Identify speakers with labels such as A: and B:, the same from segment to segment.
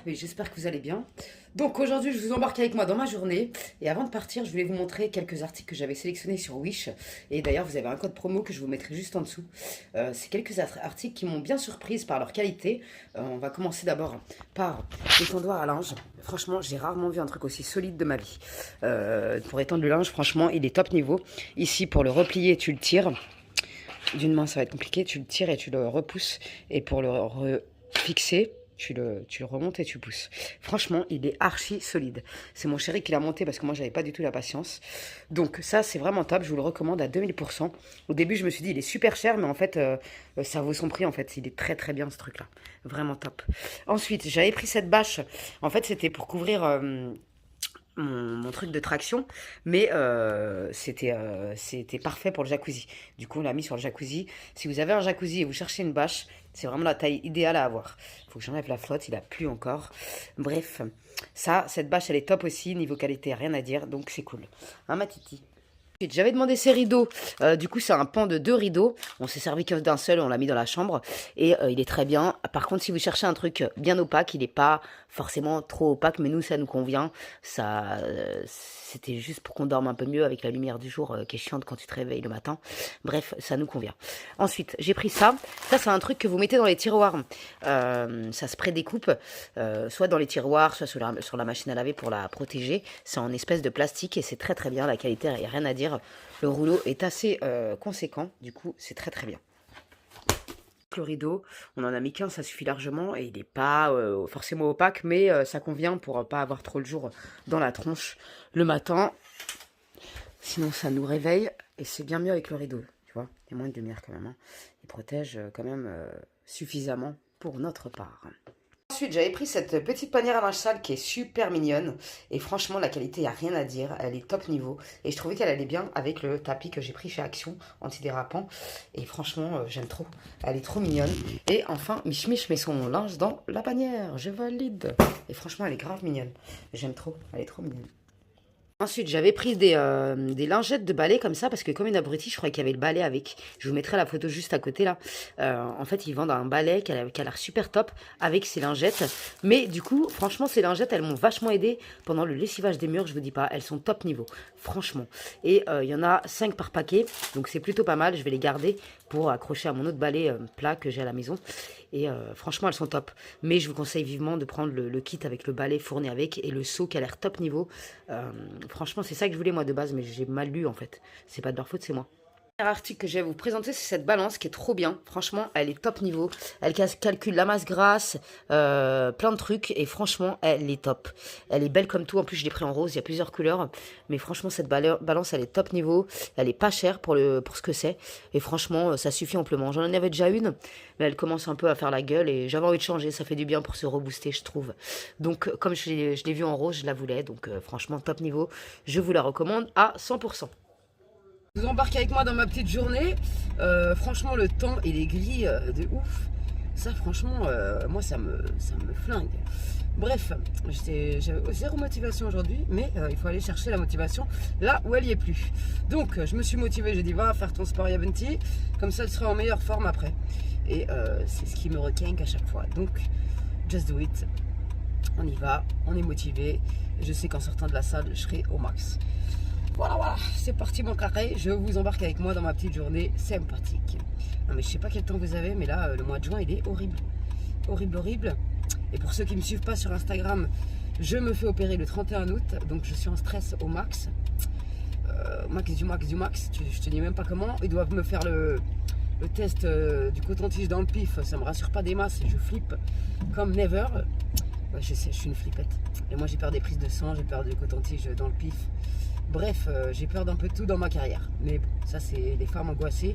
A: mais j'espère que vous allez bien. Donc aujourd'hui, je vous embarque avec moi dans ma journée. Et avant de partir, je voulais vous montrer quelques articles que j'avais sélectionnés sur Wish. Et d'ailleurs, vous avez un code promo que je vous mettrai juste en dessous. C'est quelques articles qui m'ont bien surprise par leur qualité. On va commencer d'abord par l'étendoir à linge. Franchement, j'ai rarement vu un truc aussi solide de ma vie. Pour étendre le linge, franchement, il est top niveau. Ici, pour le replier, tu le tires. D'une main, ça va être compliqué. Tu le tires et tu le repousses. Et pour le refixer, tu le remontes et tu pousses. Franchement, il est archi solide. C'est mon chéri qui l'a monté parce que moi, j'avais pas du tout la patience. Donc ça, c'est vraiment top. Je vous le recommande à 2000%. Au début, je me suis dit, il est super cher, mais en fait, ça vaut son prix. En fait, il est très très bien ce truc-là. Vraiment top. Ensuite, j'avais pris cette bâche. En fait, c'était pour couvrir... Mon truc de traction, mais c'était parfait pour le jacuzzi. Du coup, on l'a mis sur le jacuzzi. Si vous avez un jacuzzi et vous cherchez une bâche, c'est vraiment la taille idéale à avoir. Il faut que j'enlève la flotte, il a plu encore. Bref, cette bâche, elle est top aussi. Niveau qualité, rien à dire, donc c'est cool. Hein, ma titi? J'avais demandé ces rideaux, du coup c'est un pan de 2 rideaux, on s'est servi que d'un seul, on l'a mis dans la chambre et il est très bien. Par contre si vous cherchez un truc bien opaque, il n'est pas forcément trop opaque, mais nous ça nous convient, ça c'était juste pour qu'on dorme un peu mieux avec la lumière du jour qui est chiante quand tu te réveilles le matin. Bref, ça nous convient. Ensuite j'ai pris ça c'est un truc que vous mettez dans les tiroirs, ça se prédécoupe, soit dans les tiroirs, soit sur la machine à laver pour la protéger. C'est en espèce de plastique et c'est très très bien, la qualité, il n'y a rien à dire. Le rouleau est assez conséquent, du coup c'est très très bien. Le rideau, on en a mis qu'un, ça suffit largement et il n'est pas forcément opaque, mais ça convient pour pas avoir trop le jour dans la tronche le matin. Sinon ça nous réveille et c'est bien mieux avec le rideau, tu vois, il y a moins de lumière quand même, hein. Il protège quand même suffisamment pour notre part. Ensuite, j'avais pris cette petite panière à linge sale qui est super mignonne. Et franchement, la qualité, il n'y a rien à dire. Elle est top niveau. Et je trouvais qu'elle allait bien avec le tapis que j'ai pris chez Action, antidérapant. Et franchement, j'aime trop. Elle est trop mignonne. Et enfin, Mich Mich met son linge dans la panière. Je valide. Et franchement, elle est grave mignonne. J'aime trop. Elle est trop mignonne. Ensuite, j'avais pris des lingettes de balai comme ça, parce que comme une abrutie, je croyais qu'il y avait le balai avec. Je vous mettrai la photo juste à côté là. En fait, ils vendent un balai qui a l'air super top avec ces lingettes. Mais du coup, franchement, ces lingettes, elles m'ont vachement aidé pendant le lessivage des murs, je vous dis pas. Elles sont top niveau, franchement. Et il y en a 5 par paquet, donc c'est plutôt pas mal. Je vais les garder pour accrocher à mon autre balai plat que j'ai à la maison. Et franchement, elles sont top. Mais je vous conseille vivement de prendre le kit avec le balai fourni avec et le seau qui a l'air top niveau. Franchement, c'est ça que je voulais moi de base, mais j'ai mal lu en fait. C'est pas de leur faute, c'est moi. Le dernier article que je vais vous présenter, c'est cette balance qui est trop bien. Franchement, elle est top niveau. Elle calcule la masse grasse, plein de trucs. Et franchement, elle est top. Elle est belle comme tout. En plus, je l'ai pris en rose. Il y a plusieurs couleurs. Mais franchement, cette balance, elle est top niveau. Elle est pas chère pour ce que c'est. Et franchement, ça suffit amplement. J'en avais déjà une, mais elle commence un peu à faire la gueule. Et j'avais envie de changer. Ça fait du bien pour se rebooster, je trouve. Donc, comme je l'ai vue en rose, je la voulais. Donc, franchement, top niveau. Je vous la recommande à 100%. Vous embarquez avec moi dans ma petite journée. Franchement, le temps, il est gris de ouf. Ça, franchement, moi, ça me flingue. Bref, j'avais zéro motivation aujourd'hui, mais il faut aller chercher la motivation là où elle y est plus. Donc, je me suis motivée, j'ai dit, va faire ton sport Yaventi, comme ça, tu seras en meilleure forme après. Et c'est ce qui me requinque à chaque fois. Donc, just do it. On y va, on est motivé. Je sais qu'en sortant de la salle, je serai au max. Voilà, c'est parti mon carré, je vous embarque avec moi dans ma petite journée sympathique. Non mais je sais pas quel temps vous avez, mais là, le mois de juin, il est horrible. Horrible, horrible. Et pour ceux qui ne me suivent pas sur Instagram, je me fais opérer le 31 août, donc je suis en stress au max. Max du max, je te dis même pas comment. Ils doivent me faire le test du coton-tige dans le pif, ça me rassure pas des masses, je flippe comme never. Ouais, je sais, je suis une flippette. Et moi j'ai peur des prises de sang, j'ai peur du coton-tige dans le pif. Bref, j'ai peur d'un peu de tout dans ma carrière. Mais bon, ça c'est les femmes angoissées.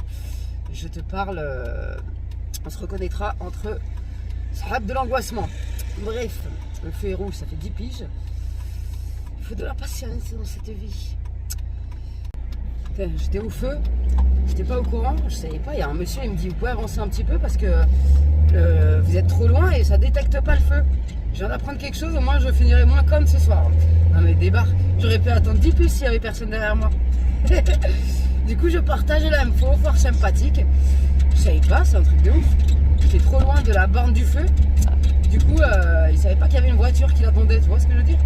A: Je te parle, on se reconnaîtra entre sahab de l'angoissement. Bref, le feu est rouge, ça fait 10 piges. Il faut de la patience dans cette vie. J'étais au feu, j'étais pas au courant, je savais pas. Il y a un monsieur, il me dit, vous pouvez avancer un petit peu parce que vous êtes trop loin et ça détecte pas le feu. Je viens d'apprendre quelque chose, au moins je finirai moins conne ce soir. Non mais débarque, j'aurais pu attendre 10 plus s'il y avait personne derrière moi. Du coup je partage l'info, fort sympathique. Je savais pas, c'est un truc de ouf. J'étais trop loin de la borne du feu. du coup, il savait pas qu'il y avait une voiture qui l'attendait, tu vois ce que je veux dire?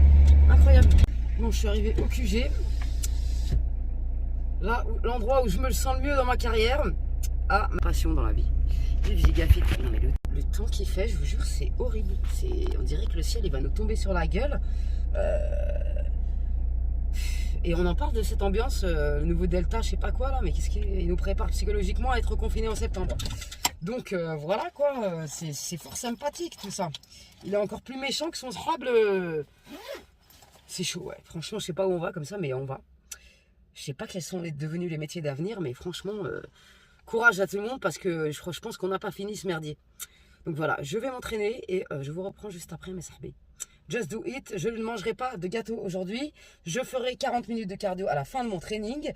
A: Incroyable. Bon, je suis arrivé au QG. Là, l'endroit où je me le sens le mieux dans ma carrière. Ah, ma passion dans la vie. Vive Gigafit. Non mais le temps qu'il fait, je vous jure, c'est horrible. On dirait que le ciel il va nous tomber sur la gueule. Et on en parle de cette ambiance, le nouveau Delta, je sais pas quoi là, mais qu'est-ce qu'il nous prépare psychologiquement à être confiné en septembre. Donc voilà quoi, c'est fort sympathique tout ça. Il est encore plus méchant que son sable. C'est chaud, ouais. Franchement, je sais pas où on va comme ça, mais on va. Je sais pas quels sont devenus les métiers d'avenir, mais franchement, courage à tout le monde parce que je pense qu'on n'a pas fini ce merdier. Donc voilà, je vais m'entraîner et je vous reprends juste après mes sahbés. Just do it, je ne mangerai pas de gâteau aujourd'hui. Je ferai 40 minutes de cardio à la fin de mon training.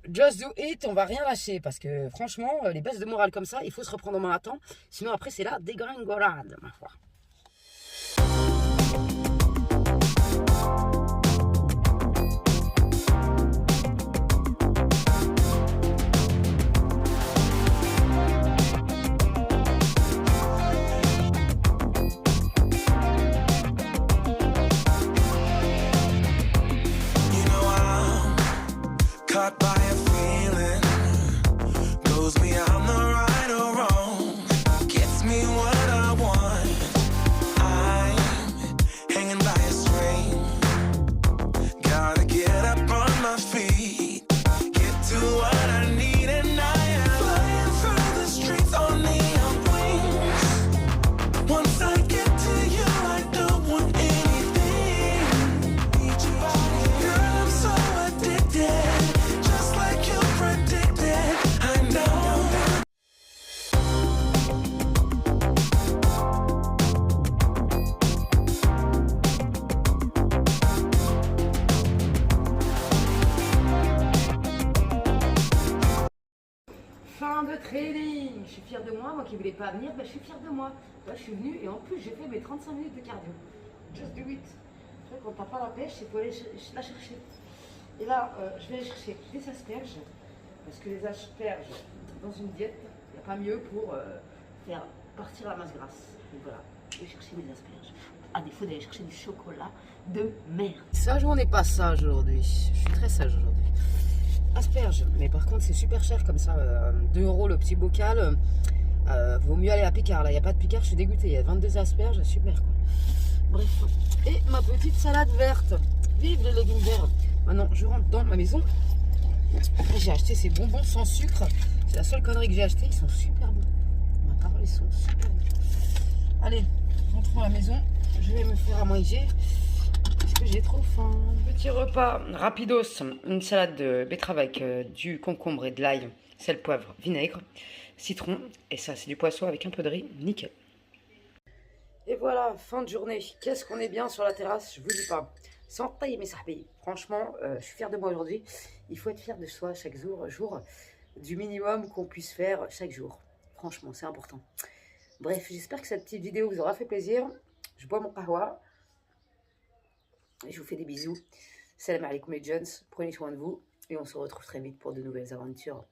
A: Just do it, on va rien lâcher parce que franchement, les baisses de morale comme ça, il faut se reprendre en main à temps. Sinon après c'est la dégringolade, ma foi.
B: Caught by a feeling, goes me I'm the right or wrong, gets me what I want. I'm hanging by a string, gotta get up on my feet, get to what I need, and I am flying through the streets on neon wings. Once I get to you, I don't want anything. Girl, I'm so addicted.
A: Fin de training. Je suis fière de moi qui ne voulais pas venir, je suis fière de moi. Là, je suis venue et en plus, j'ai fait mes 35 minutes de cardio. Just do it. C'est vrai qu'on ne part pas la pêche, il faut aller la chercher. Et là, je vais aller chercher des asperges, parce que les asperges, dans une diète, il n'y a pas mieux pour faire partir la masse grasse. Donc voilà, je vais chercher mes asperges. À défaut d'aller chercher du chocolat de merde. Sage ou on n'est pas sage aujourd'hui? Je suis très sage aujourd'hui. Asperges, mais par contre c'est super cher comme ça, 2 € le petit bocal, vaut mieux aller à Picard, là il n'y a pas de Picard, je suis dégoûtée, il y a 22 asperges, super quoi. Bref, et ma petite salade verte, vive les légumes verts. Maintenant je rentre dans ma maison, j'ai acheté ces bonbons sans sucre, c'est la seule connerie que j'ai acheté, ils sont super bons, ma parole ils sont super bons. Allez, rentrons à la maison, je vais me faire à manger. Parce que j'ai trop faim. Petit repas rapidos, une salade de betterave avec du concombre et de l'ail, sel, poivre, vinaigre, citron. Et ça, c'est du poisson avec un peu de riz, nickel. Et voilà, fin de journée. Qu'est-ce qu'on est bien sur la terrasse, je vous dis pas. Sans tailler mes sahbis. Franchement, je suis fière de moi aujourd'hui. Il faut être fier de soi chaque jour du minimum qu'on puisse faire chaque jour. Franchement, c'est important. Bref, j'espère que cette petite vidéo vous aura fait plaisir. Je bois mon kahwa. Je vous fais des bisous. Salam alaikum les jeunes. Prenez soin de vous. Et on se retrouve très vite pour de nouvelles aventures.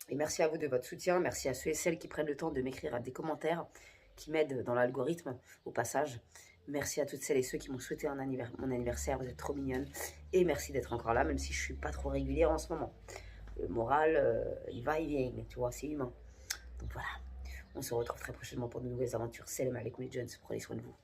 A: Et merci à vous de votre soutien. Merci à ceux et celles qui prennent le temps de m'écrire des commentaires qui m'aident dans l'algorithme au passage. Merci à toutes celles et ceux qui m'ont souhaité mon anniversaire. Vous êtes trop mignonnes. Et merci d'être encore là, même si je ne suis pas trop régulière en ce moment. Le moral, il va et vient. Tu vois, c'est humain. Donc voilà. On se retrouve très prochainement pour de nouvelles aventures. Salam alaikum les jeunes. Prenez soin de vous.